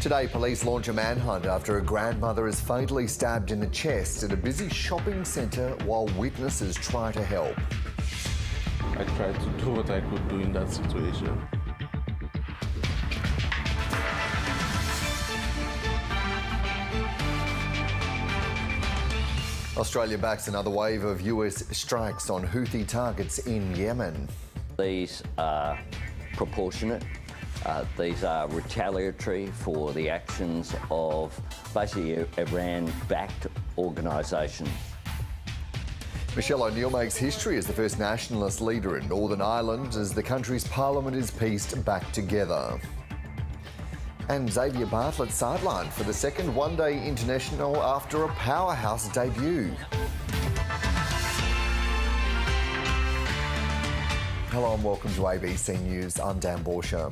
Today, police launch a manhunt after a grandmother is fatally stabbed in the chest at a busy shopping centre while witnesses try to help. I tried to do what I could do in that situation. Australia backs another wave of US strikes on Houthi targets in Yemen. These are proportionate. These are retaliatory for the actions of basically Iran-backed organisations. Michelle O'Neill makes history as the first nationalist leader in Northern Ireland as the country's parliament is pieced back together. And Xavier Bartlett sidelined for the second one-day international after a powerhouse debut. Hello and welcome to ABC News. I'm Dan Bourchier.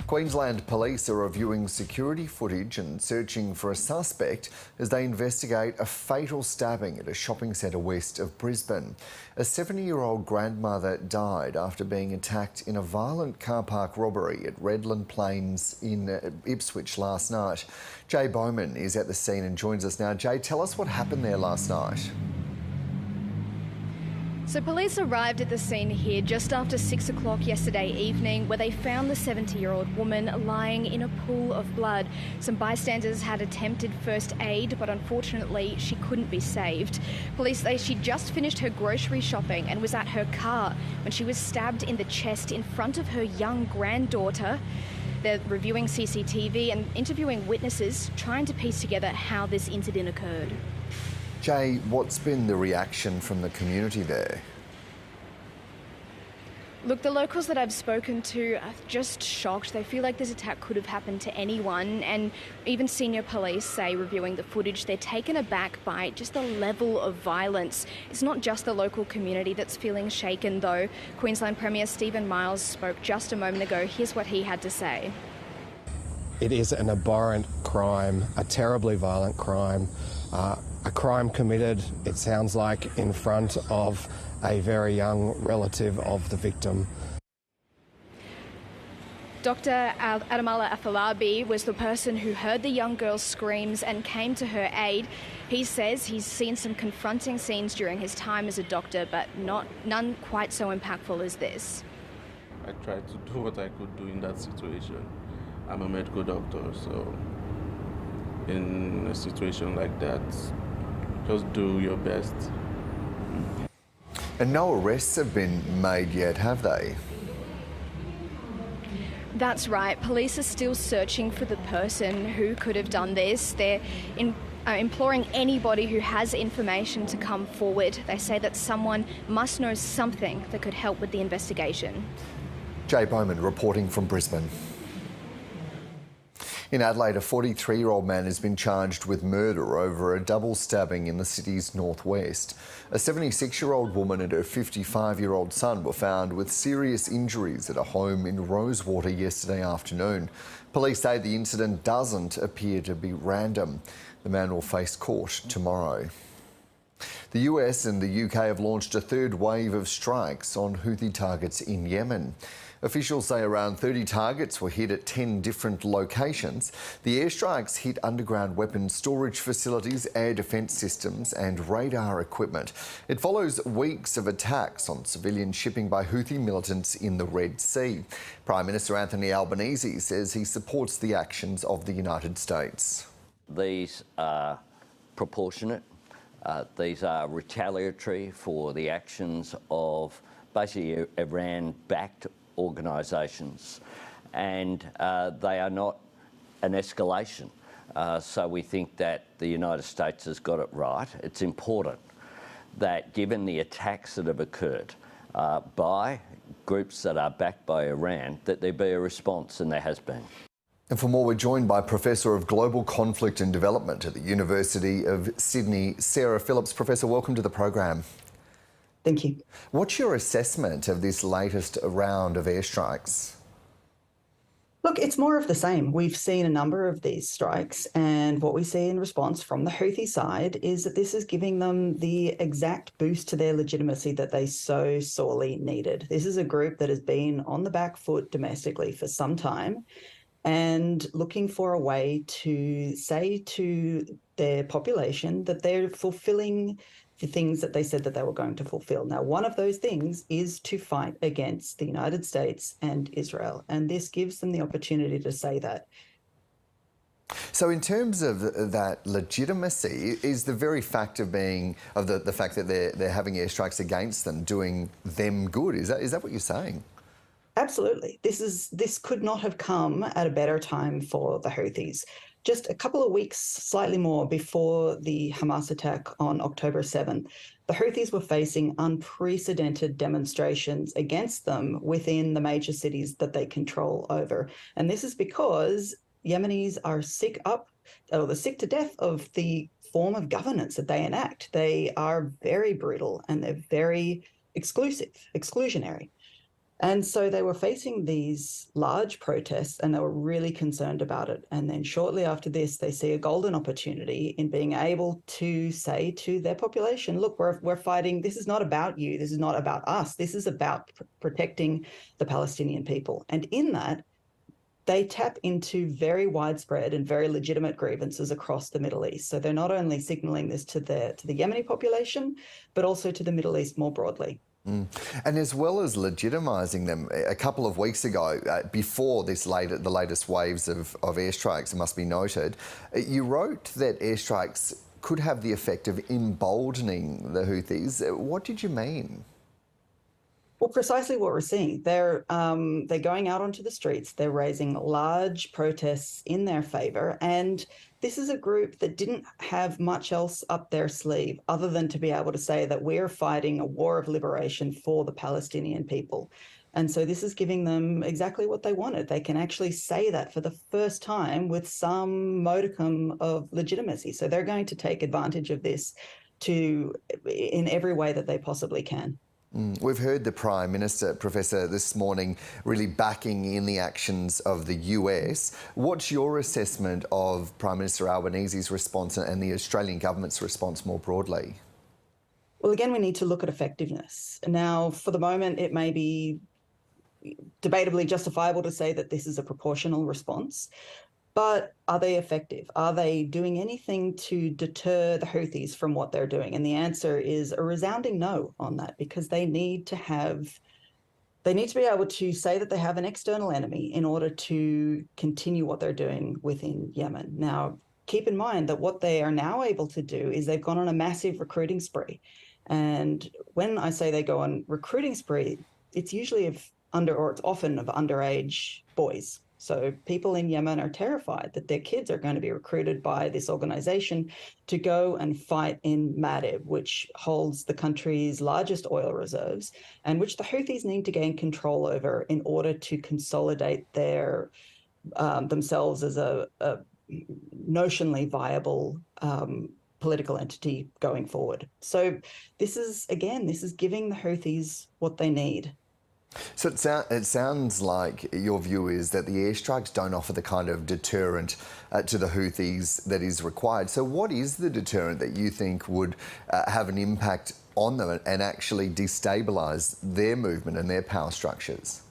Queensland police are reviewing security footage and searching for a suspect as they investigate a fatal stabbing at a shopping centre west of Brisbane. A 70-year-old grandmother died after being attacked in a violent car park robbery at Redland Plains in Ipswich last night. Jay Bowman is at the scene and joins us now. Jay, tell us what happened there last night. So police arrived at the scene here just after 6 o'clock yesterday evening, where they found the 70-year-old woman lying in a pool of blood. Some bystanders had attempted first aid, but unfortunately she couldn't be saved. Police say she just finished her grocery shopping and was at her car when she was stabbed in the chest in front of her young granddaughter. They're reviewing CCTV and interviewing witnesses, trying to piece together how this incident occurred. Jay, what's been the reaction from the community there? Look, the locals that I've spoken to are just shocked. They feel like this attack could have happened to anyone, and even senior police say, reviewing the footage, they're taken aback by just the level of violence. It's not just the local community that's feeling shaken, though. Queensland Premier Stephen Miles spoke just a moment ago. Here's what he had to say. It is an abhorrent crime, a terribly violent crime. A crime committed, it sounds like, in front of a very young relative of the victim. Dr. Adamala Afalabi was the person who heard the young girl's screams and came to her aid. He says he's seen some confronting scenes during his time as a doctor, but none quite so impactful as this. I tried to do what I could do in that situation. I'm a medical doctor, so in a situation like that, just do your best. And no arrests have been made yet, have they? That's right. Police are still searching for the person who could have done this. They're imploring anybody who has information to come forward. They say that someone must know something that could help with the investigation. Jay Bowman reporting from Brisbane. In Adelaide, a 43-year-old man has been charged with murder over a double stabbing in the city's northwest. A 76-year-old woman and her 55-year-old son were found with serious injuries at a home in Rosewater yesterday afternoon. Police say the incident doesn't appear to be random. The man will face court tomorrow. The US and the UK have launched a third wave of strikes on Houthi targets in Yemen. Officials say around 30 targets were hit at 10 different locations. The airstrikes hit underground weapons storage facilities, air defence systems and radar equipment. It follows weeks of attacks on civilian shipping by Houthi militants in the Red Sea. Prime Minister Anthony Albanese says he supports the actions of the United States. These are proportionate. These are retaliatory for the actions of basically Iran-backed organisations, and they are not an escalation. So we think that the United States has got it right. It's important that, given the attacks that have occurred by groups that are backed by Iran, that there be a response, and there has been. And for more, we're joined by Professor of Global Conflict and Development at the University of Sydney, Sarah Phillips. Professor, welcome to the program. Thank you. What's your assessment of this latest round of airstrikes? Look, it's more of the same. We've seen a number of these strikes, and what we see in response from the Houthi side is that this is giving them the exact boost to their legitimacy that they so sorely needed. This is a group that has been on the back foot domestically for some time, and looking for a way to say to their population that they're fulfilling the things that they said that they were going to fulfill. Now, one of those things is to fight against the United States and Israel, and this gives them the opportunity to say that. So in terms of that legitimacy, is the very fact of the fact that they're having airstrikes against them doing them good? Is that what you're saying? Absolutely. This could not have come at a better time for the Houthis. Just a couple of weeks, slightly more, before the Hamas attack on October 7th, the Houthis were facing unprecedented demonstrations against them within the major cities that they control over. And this is because Yemenis are sick to death of the form of governance that they enact. They are very brutal and they're very exclusionary. And so they were facing these large protests and they were really concerned about it. And then shortly after this, they see a golden opportunity in being able to say to their population, look, we're fighting. This is not about you. This is not about us. This is about protecting the Palestinian people. And in that, they tap into very widespread and very legitimate grievances across the Middle East. So they're not only signaling this to the Yemeni population, but also to the Middle East more broadly. And as well as legitimising them, a couple of weeks ago, before the latest waves of airstrikes, it must be noted, you wrote that airstrikes could have the effect of emboldening the Houthis. What did you mean? Well, precisely what we're seeing. They're going out onto the streets. They're raising large protests in their favour. And this is a group that didn't have much else up their sleeve other than to be able to say that we're fighting a war of liberation for the Palestinian people. And so this is giving them exactly what they wanted. They can actually say that for the first time with some modicum of legitimacy. So they're going to take advantage of this in every way that they possibly can. We've heard the Prime Minister, Professor, this morning really backing in the actions of the US. What's your assessment of Prime Minister Albanese's response and the Australian government's response more broadly? Well, again, we need to look at effectiveness. Now, for the moment, it may be debatably justifiable to say that this is a proportional response. But are they effective? Are they doing anything to deter the Houthis from what they're doing? And the answer is a resounding no on that, because they need to be able to say that they have an external enemy in order to continue what they're doing within Yemen. Now, keep in mind that what they are now able to do is they've gone on a massive recruiting spree. And when I say they go on recruiting spree, it's usually it's often of underage boys. So people in Yemen are terrified that their kids are going to be recruited by this organization to go and fight in Madib, which holds the country's largest oil reserves and which the Houthis need to gain control over in order to consolidate themselves as a notionally viable political entity going forward. So this is giving the Houthis what they need. So it sounds like your view is that the airstrikes don't offer the kind of deterrent to the Houthis that is required. So what is the deterrent that you think would have an impact on them and actually destabilise their movement and their power structures?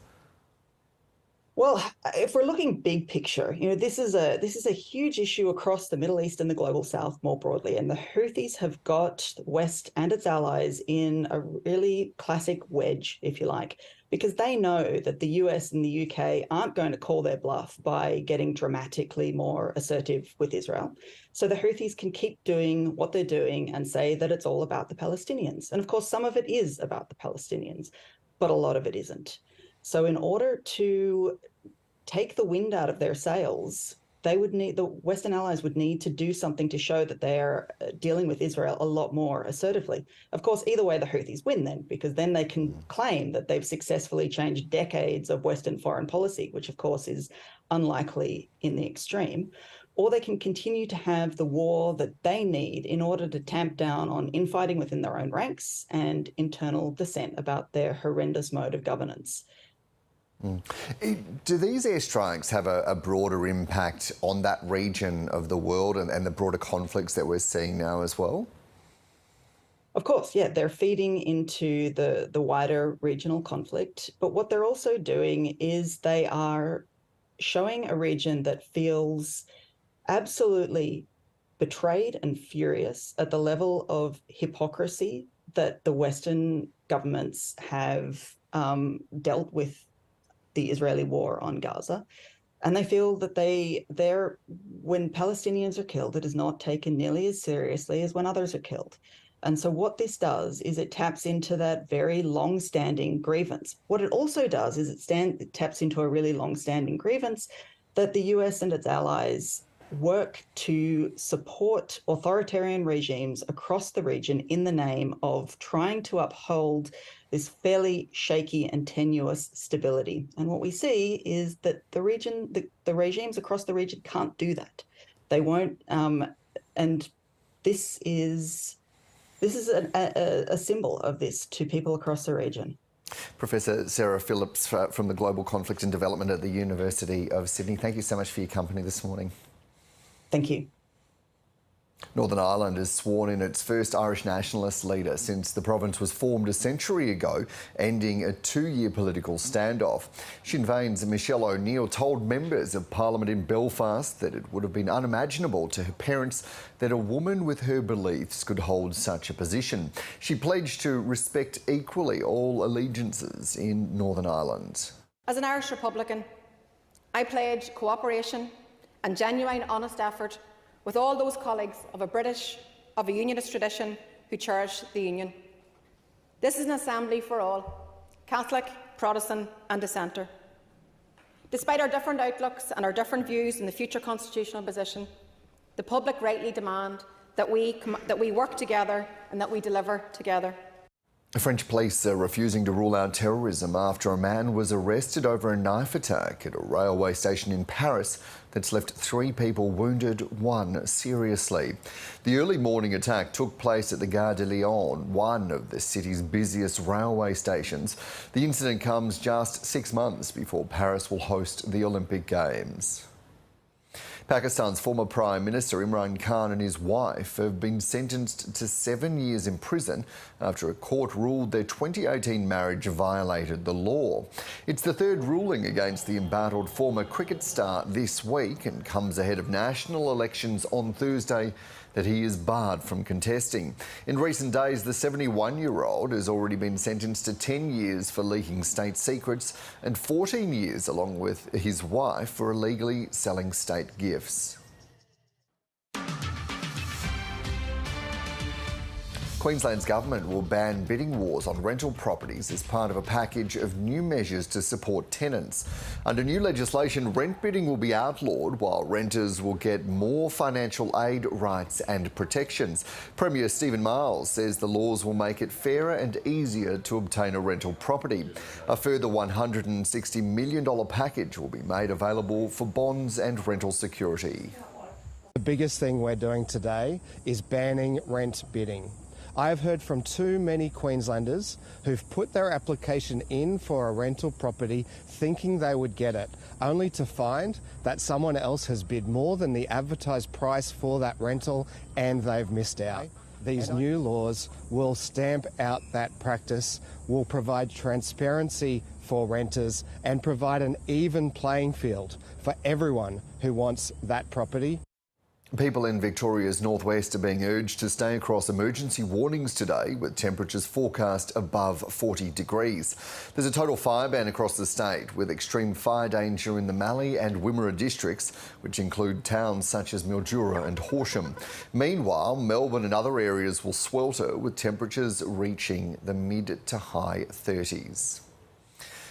Well, if we're looking big picture, this is a huge issue across the Middle East and the global South more broadly. And the Houthis have got the West and its allies in a really classic wedge, if you like, because they know that the US and the UK aren't going to call their bluff by getting dramatically more assertive with Israel. So the Houthis can keep doing what they're doing and say that it's all about the Palestinians. And of course, some of it is about the Palestinians, but a lot of it isn't. So in order to take the wind out of their sails, the Western allies would need to do something to show that they're dealing with Israel a lot more assertively. Of course, either way, the Houthis win then, because then they can claim that they've successfully changed decades of Western foreign policy, which of course is unlikely in the extreme. Or they can continue to have the war that they need in order to tamp down on infighting within their own ranks and internal dissent about their horrendous mode of governance. Do these airstrikes have a broader impact on that region of the world and the broader conflicts that we're seeing now as well? Of course, yeah, they're feeding into the wider regional conflict. But what they're also doing is they are showing a region that feels absolutely betrayed and furious at the level of hypocrisy that the Western governments have dealt with the Israeli war on Gaza. And they feel that when Palestinians are killed, it is not taken nearly as seriously as when others are killed. And so what this does is it taps into that very long-standing grievance. What it also does is it taps into a really long-standing grievance that the US and its allies work to support authoritarian regimes across the region in the name of trying to uphold this fairly shaky and tenuous stability. And what we see is that the regimes across the region can't do that. They won't, and this is a symbol of this to people across the region. Professor Sarah Phillips from the Global Conflict and Development at the University of Sydney, thank you so much for your company this morning. Thank you. Northern Ireland has sworn in its first Irish nationalist leader since the province was formed a century ago, ending a 2-year political standoff. Sinn Féin's Michelle ONeill told members of Parliament in Belfast that it would have been unimaginable to her parents that a woman with her beliefs could hold such a position. She pledged to respect equally all allegiances in Northern Ireland. As an Irish Republican, I pledge cooperation and genuine honest effort with all those colleagues of a unionist tradition who cherish the Union. This is an assembly for all, Catholic, Protestant and dissenter. Despite our different outlooks and our different views in the future constitutional position, the public rightly demand that we work together and that we deliver together. French police are refusing to rule out terrorism after a man was arrested over a knife attack at a railway station in Paris that's left 3 people wounded, 1 seriously. The early morning attack took place at the Gare de Lyon, one of the city's busiest railway stations. The incident comes just 6 months before Paris will host the Olympic Games. Pakistan's former Prime Minister Imran Khan and his wife have been sentenced to 7 years in prison after a court ruled their 2018 marriage violated the law. It's the 3rd ruling against the embattled former cricket star this week and comes ahead of national elections on Thursday that he is barred from contesting. In recent days, the 71-year-old has already been sentenced to 10 years for leaking state secrets and 14 years along with his wife for illegally selling state gifts. Queensland's government will ban bidding wars on rental properties as part of a package of new measures to support tenants. Under new legislation, rent bidding will be outlawed while renters will get more financial aid, rights and protections. Premier Stephen Miles says the laws will make it fairer and easier to obtain a rental property. A further $160 million package will be made available for bonds and rental security. The biggest thing we're doing today is banning rent bidding. I've heard from too many Queenslanders who've put their application in for a rental property thinking they would get it, only to find that someone else has bid more than the advertised price for that rental and they've missed out. These new laws will stamp out that practice, will provide transparency for renters and provide an even playing field for everyone who wants that property. People in Victoria's northwest are being urged to stay across emergency warnings today, with temperatures forecast above 40 degrees. There's a total fire ban across the state, with extreme fire danger in the Mallee and Wimmera districts, which include towns such as Mildura and Horsham. Meanwhile, Melbourne and other areas will swelter, with temperatures reaching the mid to high 30s.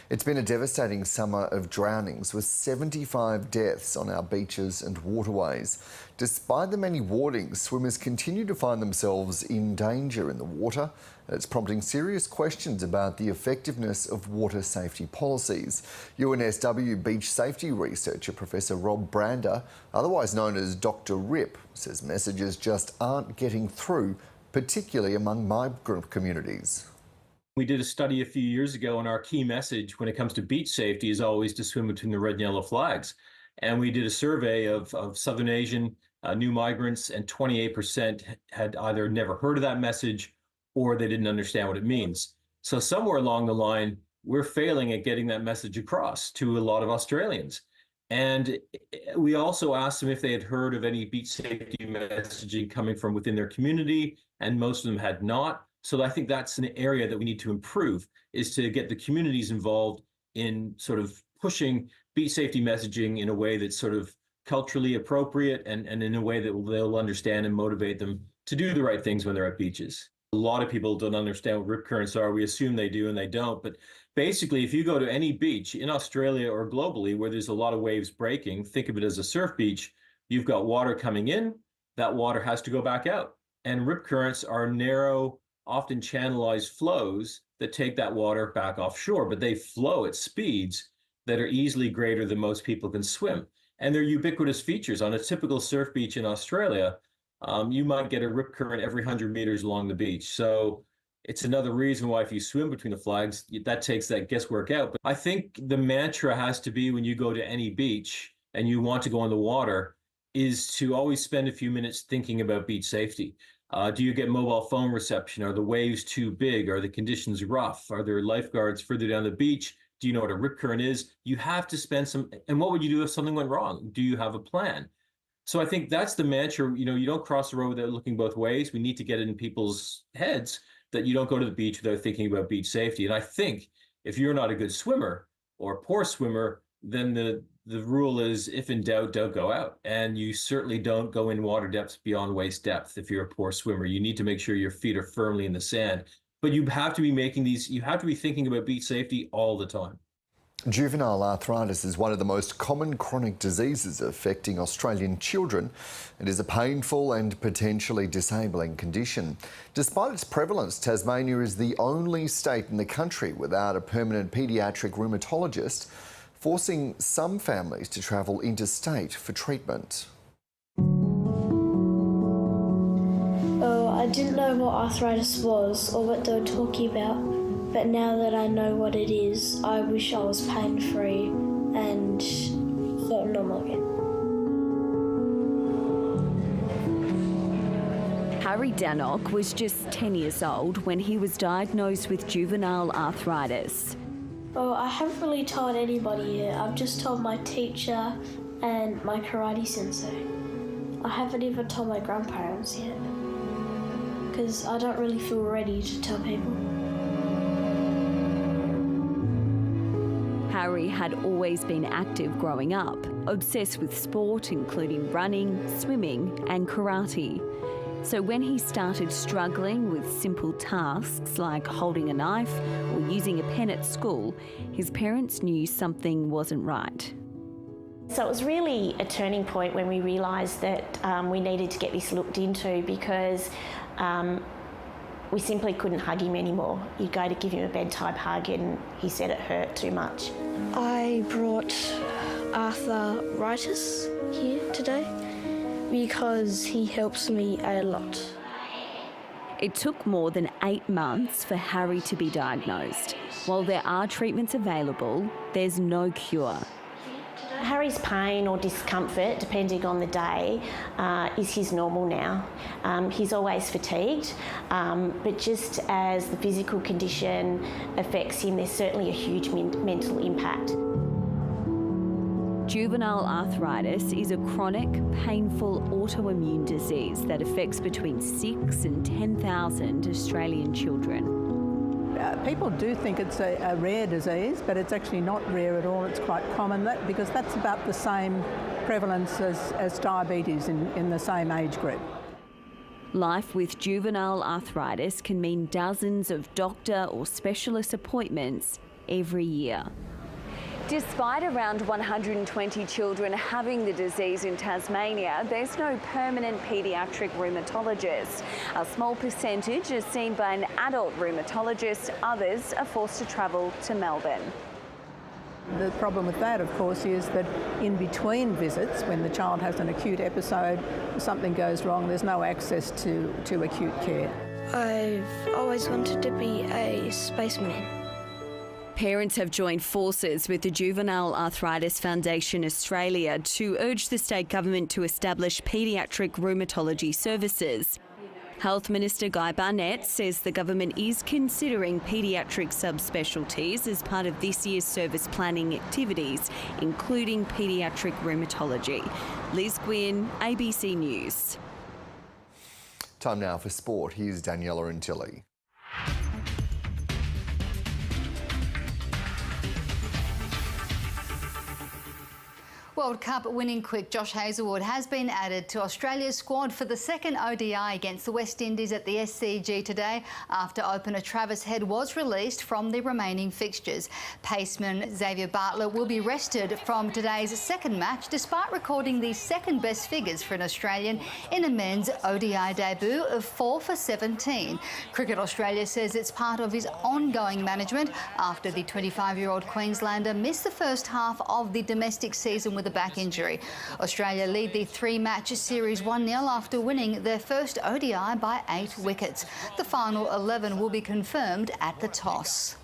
It's been a devastating summer of drownings, with 75 deaths on our beaches and waterways. Despite the many warnings, swimmers continue to find themselves in danger in the water, and it's prompting serious questions about the effectiveness of water safety policies. UNSW beach safety researcher Professor Rob Brander, otherwise known as Dr. Rip, says messages just aren't getting through, particularly among migrant communities. We did a study a few years ago, and our key message when it comes to beach safety is always to swim between the red and yellow flags. And we did a survey of Southern Asian new migrants, and 28% had either never heard of that message or they didn't understand what it means. So somewhere along the line, we're failing at getting that message across to a lot of Australians. And we also asked them if they had heard of any beach safety messaging coming from within their community, and most of them had not. So I think that's an area that we need to improve, is to get the communities involved in sort of pushing beach safety messaging in a way that's sort of culturally appropriate and in a way that they'll understand and motivate them to do the right things when they're at beaches. A lot of people don't understand what rip currents are. We assume they do and they don't. But basically, if you go to any beach in Australia or globally where there's a lot of waves breaking, think of it as a surf beach. You've got water coming in, that water has to go back out. And rip currents are narrow, often channelized flows that take that water back offshore, but they flow at speeds that are easily greater than most people can swim. And they're ubiquitous features. On a typical surf beach in Australia, you might get a rip current every 100 meters along the beach. So it's another reason why if you swim between the flags, that takes that guesswork out. But I think the mantra has to be when you go to any beach and you want to go on the water is to always spend a few minutes thinking about beach safety. Do you get mobile phone reception? Are the waves too big? Are the conditions rough? Are there lifeguards further down the beach? Do you know what a rip current is? You have to spend some, and what would you do if something went wrong? Do you have a plan? So I think that's the mantra. You know, you don't cross the road without looking both ways. We need to get it in people's heads that you don't go to the beach without thinking about beach safety. And I think if you're not a good swimmer or a poor swimmer, then the rule is, if in doubt, don't go out. And you certainly don't go in water depths beyond waist depth if you're a poor swimmer. You need to make sure your feet are firmly in the sand. But you have to be making these, you have to be thinking about beach safety all the time. Juvenile arthritis is one of the most common chronic diseases affecting Australian children. It is a painful and potentially disabling condition. Despite its prevalence, Tasmania is the only state in the country without a permanent paediatric rheumatologist, forcing some families to travel interstate for treatment. I didn't know what arthritis was or what they were talking about, but now that I know what it is, I wish I was pain-free and felt normal again. Harry Dannock was just 10 years old when he was diagnosed with juvenile arthritis. Well, I haven't really told anybody yet. I've just told my teacher and my karate sensei. I haven't even told my grandparents yet, because I don't really feel ready to tell people. Harry had always been active growing up, obsessed with sport, including running, swimming and karate. So when he started struggling with simple tasks like holding a knife or using a pen at school, his parents knew something wasn't right. So it was really a turning point when we realised that we needed to get this looked into, because we simply couldn't hug him anymore. You'd go to give him a bedtime hug and he said it hurt too much. I brought arthritis here today because he helps me a lot. It took more than 8 months for Harry to be diagnosed. While there are treatments available, there's no cure. Harry's pain or discomfort, depending on the day, is his normal now. He's always fatigued, but just as the physical condition affects him, there's certainly a huge mental impact. Juvenile arthritis is a chronic, painful autoimmune disease that affects between 6,000 and 10,000 Australian children. People do think it's a rare disease, but it's actually not rare at all. It's quite common, because that's about the same prevalence as diabetes in the same age group. Life with juvenile arthritis can mean dozens of doctor or specialist appointments every year. Despite around 120 children having the disease in Tasmania, there's no permanent paediatric rheumatologist. A small percentage is seen by an adult rheumatologist, others are forced to travel to Melbourne. The problem with that, of course, is that in between visits, when the child has an acute episode, something goes wrong, there's no access to acute care. I've always wanted to be a spaceman. Parents have joined forces with the Juvenile Arthritis Foundation Australia to urge the state government to establish paediatric rheumatology services. Health Minister Guy Barnett says the government is considering paediatric subspecialties as part of this year's service planning activities, including paediatric rheumatology. Liz Gwynn, ABC News. Time now for sport. Here's Daniela Intili. World Cup winning quick Josh Hazlewood has been added to Australia's squad for the second ODI against the West Indies at the SCG today after opener Travis Head was released from the remaining fixtures. Paceman Xavier Bartlett will be rested from today's second match despite recording the second best figures for an Australian in a men's ODI debut of 4 for 17. Cricket Australia says it's part of his ongoing management after the 25-year-old Queenslander missed the first half of the domestic season with a back injury. Australia lead the three-match series 1-0 after winning their first ODI by 8 wickets. The final 11 will be confirmed at the toss.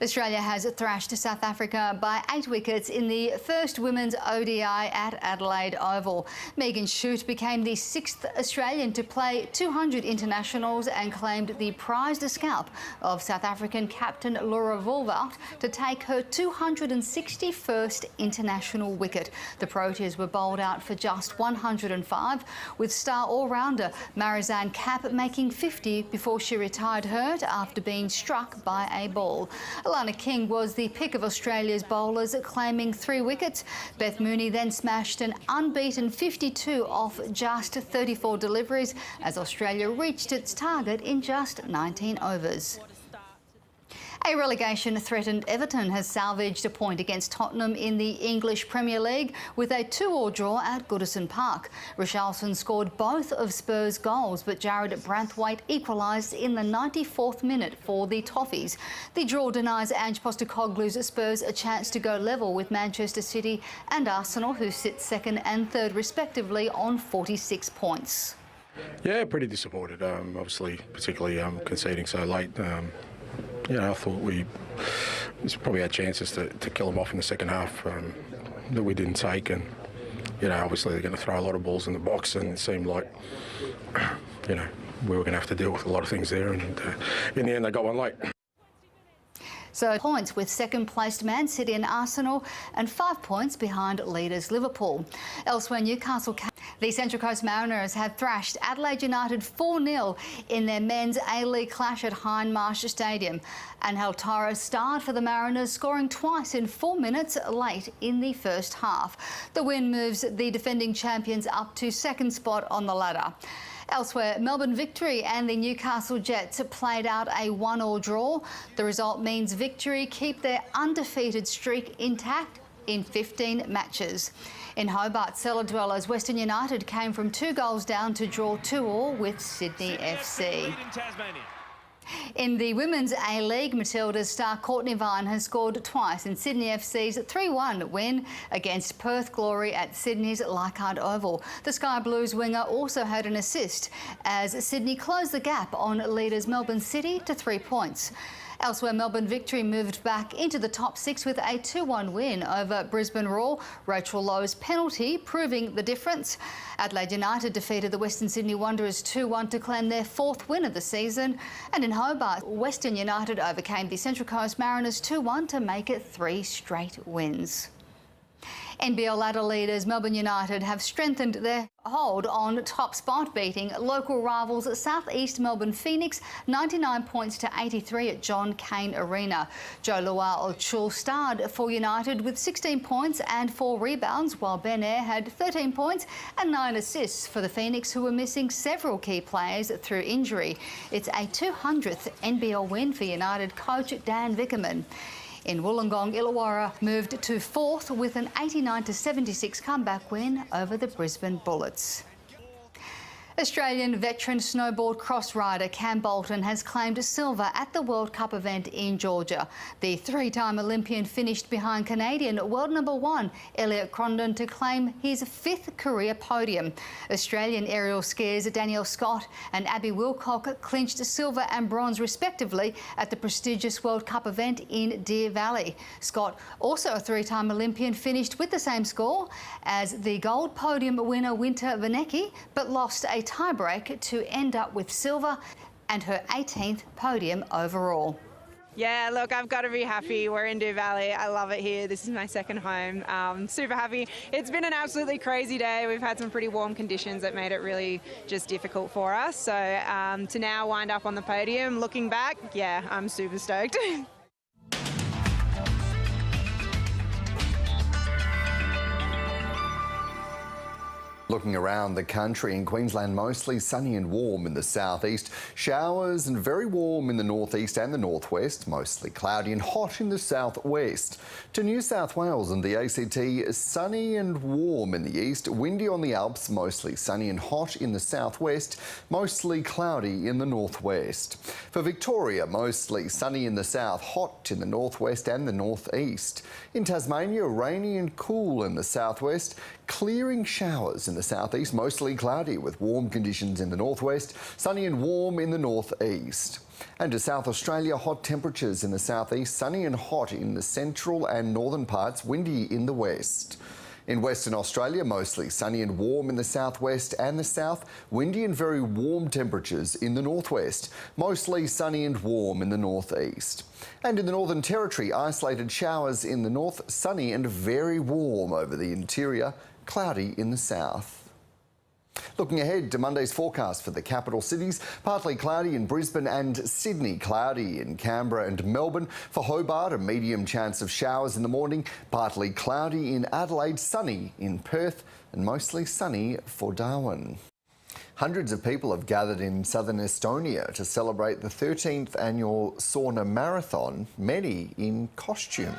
Australia has thrashed South Africa by 8 wickets in the first women's ODI at Adelaide Oval. Megan Schutt became the 6th Australian to play 200 internationals and claimed the prized scalp of South African captain Laura Vulvart to take her 261st international wicket. The Proteas were bowled out for just 105, with star all-rounder Marizanne Kapp making 50 before she retired hurt after being struck by a ball. Alana King was the pick of Australia's bowlers, claiming 3 wickets. Beth Mooney then smashed an unbeaten 52 off just 34 deliveries as Australia reached its target in just 19 overs. A relegation-threatened Everton has salvaged a point against Tottenham in the English Premier League with a 2-2 draw at Goodison Park. Richarlison scored both of Spurs' goals, but Jared Branthwaite equalised in the 94th minute for the Toffees. The draw denies Ange Postecoglou's Spurs a chance to go level with Manchester City and Arsenal, who sit second and third respectively on 46 points. Yeah, pretty disappointed, obviously, particularly conceding so late. I thought we probably had chances to kill them off in the second half that we didn't take, and obviously they're going to throw a lot of balls in the box, and it seemed like we were going to have to deal with a lot of things there, and in the end they got one late. So points with second-placed Man City and Arsenal and 5 points behind leaders Liverpool. Elsewhere, Newcastle, the Central Coast Mariners have thrashed Adelaide United 4-0 in their men's A-League clash at Hindmarsh Stadium. Angel Torres starred for the Mariners, scoring twice in 4 minutes late in the first half. The win moves the defending champions up to second spot on the ladder. Elsewhere, Melbourne Victory and the Newcastle Jets played out a 1-1 draw. The result means Victory keep their undefeated streak intact in 15 matches. In Hobart, cellar dwellers Western United came from 2 goals down to draw 2-2 with Sydney FC. In the Women's A-League, Matilda's star Courtney Vine has scored twice in Sydney FC's 3-1 win against Perth Glory at Sydney's Leichhardt Oval. The Sky Blues winger also had an assist as Sydney closed the gap on leaders Melbourne City to 3 points. Elsewhere, Melbourne Victory moved back into the top 6 with a 2-1 win over Brisbane Roar, Rachel Lowe's penalty proving the difference. Adelaide United defeated the Western Sydney Wanderers 2-1 to claim their 4th win of the season. And in Hobart, Western United overcame the Central Coast Mariners 2-1 to make it 3 straight wins. NBL ladder leaders Melbourne United have strengthened their hold on top spot, beating local rivals South East Melbourne Phoenix 99 points to 83 at John Cain Arena. Joe Luau-Ochul starred for United with 16 points and 4 rebounds, while Ben Eyre had 13 points and 9 assists for the Phoenix, who were missing several key players through injury. It's a 200th NBL win for United coach Dan Vickerman. In Wollongong, Illawarra moved to 4th with an 89-76 comeback win over the Brisbane Bullets. Australian veteran snowboard cross rider Cam Bolton has claimed silver at the World Cup event in Georgia. The 3-time Olympian finished behind Canadian world number 1 Elliot Crondon to claim his 5th career podium. Australian aerial skiers Danielle Scott and Abby Wilcock clinched silver and bronze respectively at the prestigious World Cup event in Deer Valley. Scott, also a 3-time Olympian, finished with the same score as the gold podium winner Winter Vanecki, but lost a tiebreak to end up with silver and her 18th podium overall. Yeah, look, I've got to be happy. We're in Dew Valley. I love it here. This is my second home. Super happy. It's been an absolutely crazy day. We've had some pretty warm conditions that made it really just difficult for us. So to now wind up on the podium, looking back, yeah, I'm super stoked. Looking around the country, in Queensland, mostly sunny and warm in the southeast. Showers and very warm in the northeast and the northwest. Mostly cloudy and hot in the southwest. To New South Wales and the ACT, sunny and warm in the east. Windy on the Alps, mostly sunny and hot in the southwest. Mostly cloudy in the northwest. For Victoria, mostly sunny in the south, hot in the northwest and the northeast. In Tasmania, rainy and cool in the southwest. Clearing showers in the southeast, mostly cloudy with warm conditions in the northwest, sunny and warm in the northeast. And to South Australia, hot temperatures in the southeast, sunny and hot in the central and northern parts, windy in the west. In Western Australia, mostly sunny and warm in the southwest and the south, windy and very warm temperatures in the northwest, mostly sunny and warm in the northeast. And in the Northern Territory, isolated showers in the north, sunny and very warm over the interior, cloudy in the south. Looking ahead to Monday's forecast for the capital cities, partly cloudy in Brisbane and Sydney, cloudy in Canberra and Melbourne. For Hobart, a medium chance of showers in the morning, partly cloudy in Adelaide, sunny in Perth and mostly sunny for Darwin. Hundreds of people have gathered in southern Estonia to celebrate the 13th annual Sauna Marathon, many in costume.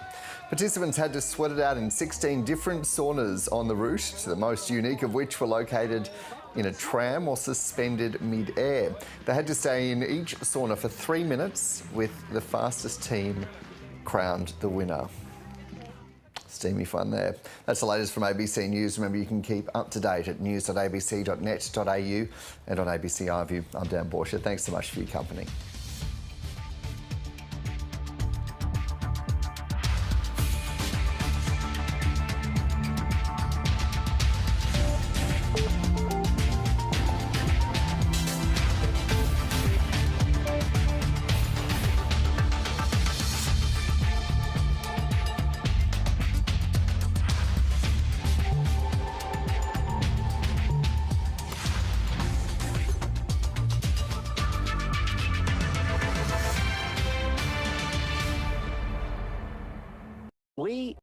Participants had to sweat it out in 16 different saunas on the route, the most unique of which were located in a tram or suspended mid-air. They had to stay in each sauna for 3 minutes, with the fastest team crowned the winner. Steamy fun there. That's the latest from ABC News. Remember, you can keep up to date at news.abc.net.au and on ABC iView. I'm Dan Bourchier. Thanks so much for your company.